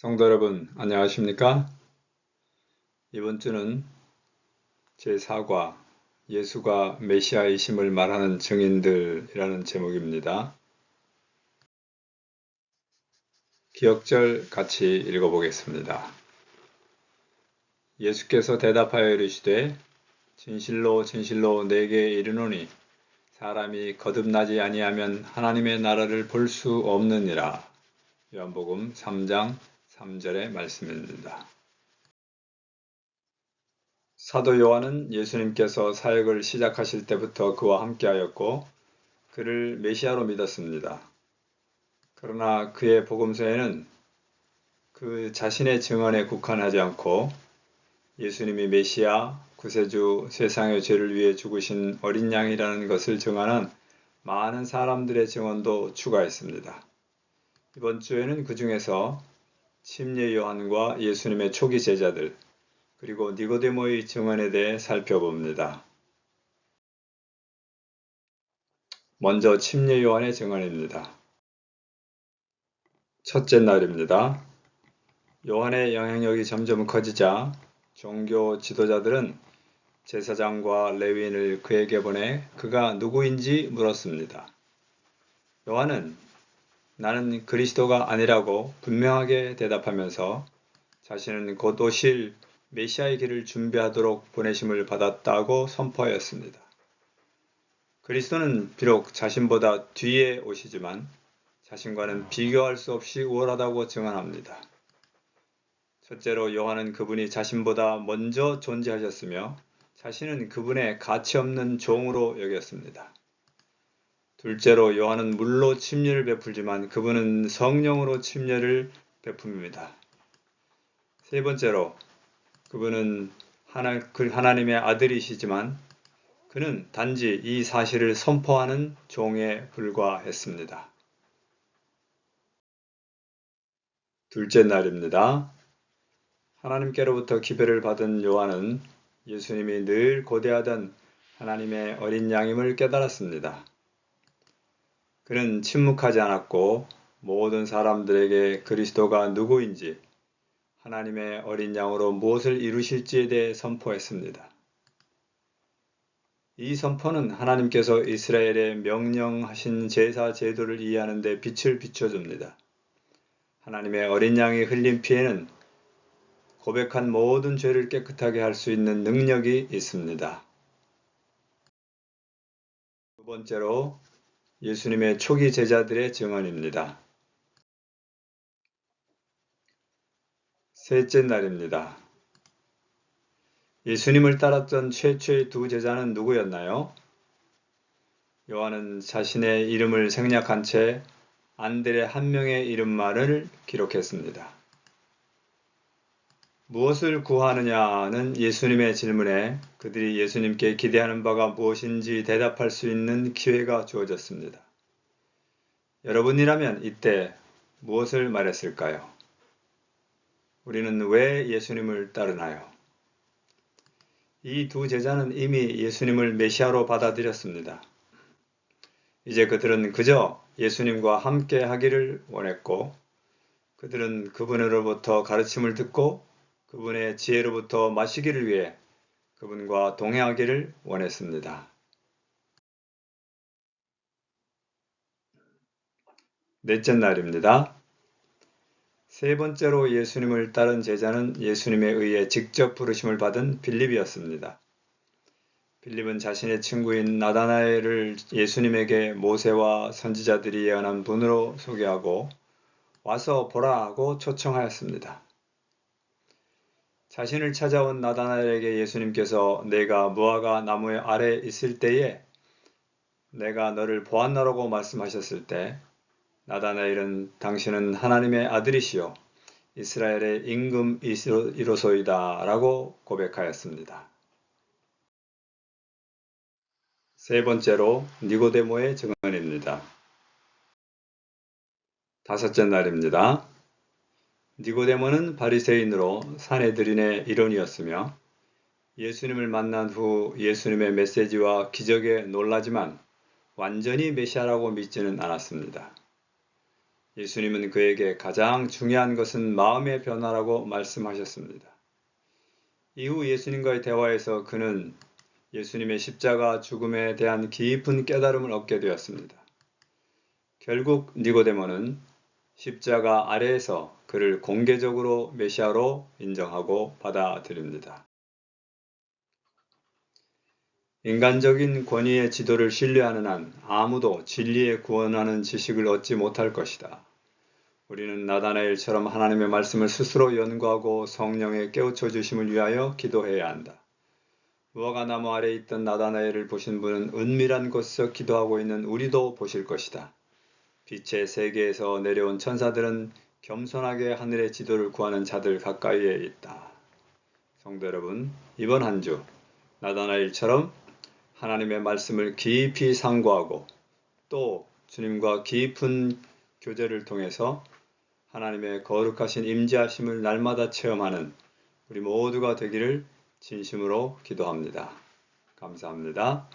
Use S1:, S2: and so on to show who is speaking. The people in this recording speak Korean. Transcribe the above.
S1: 성도 여러분, 안녕하십니까? 이번 주는 제4과 예수가 메시아이심을 말하는 증인들이라는 제목입니다. 기억절 같이 읽어보겠습니다. 예수께서 대답하여 이르시되 진실로 진실로 내게 이르노니 사람이 거듭나지 아니하면 하나님의 나라를 볼 수 없느니라. 요한복음 3장 3절의 말씀입니다. 사도 요한은 예수님께서 사역을 시작하실 때부터 그와 함께하였고 그를 메시아로 믿었습니다. 그러나 그의 복음서에는 그 자신의 증언에 국한하지 않고 예수님이 메시아, 구세주, 세상의 죄를 위해 죽으신 어린 양이라는 것을 증언한 많은 사람들의 증언도 추가했습니다. 이번 주에는 그 중에서 침례 요한과 예수님의 초기 제자들, 그리고 니고데모의 증언에 대해 살펴봅니다. 먼저 침례 요한의 증언입니다. 첫째 날입니다. 요한의 영향력이 점점 커지자 종교 지도자들은 제사장과 레위인을 그에게 보내 그가 누구인지 물었습니다. 요한은 나는 그리스도가 아니라고 분명하게 대답하면서 자신은 곧 오실 메시아의 길을 준비하도록 보내심을 받았다고 선포하였습니다. 그리스도는 비록 자신보다 뒤에 오시지만 자신과는 비교할 수 없이 우월하다고 증언합니다. 첫째로 요한은 그분이 자신보다 먼저 존재하셨으며 자신은 그분의 가치없는 종으로 여겼습니다. 둘째로 요한은 물로 침례를 베풀지만 그분은 성령으로 침례를 베풉니다. 세 번째로 그분은 하나님의 아들이시지만 그는 단지 이 사실을 선포하는 종에 불과했습니다. 둘째 날입니다. 하나님께로부터 기별을 받은 요한은 예수님이 늘 고대하던 하나님의 어린 양임을 깨달았습니다. 그는 침묵하지 않았고 모든 사람들에게 그리스도가 누구인지 하나님의 어린 양으로 무엇을 이루실지에 대해 선포했습니다. 이 선포는 하나님께서 이스라엘에 명령하신 제사 제도를 이해하는 데 빛을 비춰줍니다. 하나님의 어린 양이 흘린 피에는 고백한 모든 죄를 깨끗하게 할 수 있는 능력이 있습니다. 두 번째로 예수님의 초기 제자들의 증언입니다. 셋째 날입니다. 예수님을 따랐던 최초의 두 제자는 누구였나요? 요한은 자신의 이름을 생략한 채 안드레 한 명의 이름만을 기록했습니다. 무엇을 구하느냐는 예수님의 질문에 그들이 예수님께 기대하는 바가 무엇인지 대답할 수 있는 기회가 주어졌습니다. 여러분이라면 이때 무엇을 말했을까요? 우리는 왜 예수님을 따르나요? 이 두 제자는 이미 예수님을 메시아로 받아들였습니다. 이제 그들은 그저 예수님과 함께 하기를 원했고 그들은 그분으로부터 가르침을 듣고 그분의 지혜로부터 마시기를 위해 그분과 동행하기를 원했습니다. 넷째 날입니다. 세 번째로 예수님을 따른 제자는 예수님에 의해 직접 부르심을 받은 빌립이었습니다. 빌립은 자신의 친구인 나다나엘을 예수님에게 모세와 선지자들이 예언한 분으로 소개하고 와서 보라 하고 초청하였습니다. 자신을 찾아온 나다나엘에게 예수님께서 내가 무화과 나무 아래 있을 때에 내가 너를 보았노라고 말씀하셨을 때 나다나엘은 당신은 하나님의 아들이시요 이스라엘의 임금이로소이다 라고 고백하였습니다. 세 번째로 니고데모의 증언입니다. 다섯째 날입니다. 니고데모는 바리새인으로 산헤드린의 일원이었으며 예수님을 만난 후 예수님의 메시지와 기적에 놀라지만 완전히 메시아라고 믿지는 않았습니다. 예수님은 그에게 가장 중요한 것은 마음의 변화라고 말씀하셨습니다. 이후 예수님과의 대화에서 그는 예수님의 십자가 죽음에 대한 깊은 깨달음을 얻게 되었습니다. 결국 니고데모는 십자가 아래에서 그를 공개적으로 메시아로 인정하고 받아들입니다. 인간적인 권위의 지도를 신뢰하는 한 아무도 진리에 구원하는 지식을 얻지 못할 것이다. 우리는 나다나엘처럼 하나님의 말씀을 스스로 연구하고 성령의 깨우쳐 주심을 위하여 기도해야 한다. 무화과 나무 아래 있던 나다나엘을 보신 분은 은밀한 곳에서 기도하고 있는 우리도 보실 것이다. 빛의 세계에서 내려온 천사들은 겸손하게 하늘의 지도를 구하는 자들 가까이에 있다. 성도 여러분, 이번 한 주 나다나엘처럼 하나님의 말씀을 깊이 상고하고 또 주님과 깊은 교제를 통해서 하나님의 거룩하신 임재하심을 날마다 체험하는 우리 모두가 되기를 진심으로 기도합니다. 감사합니다.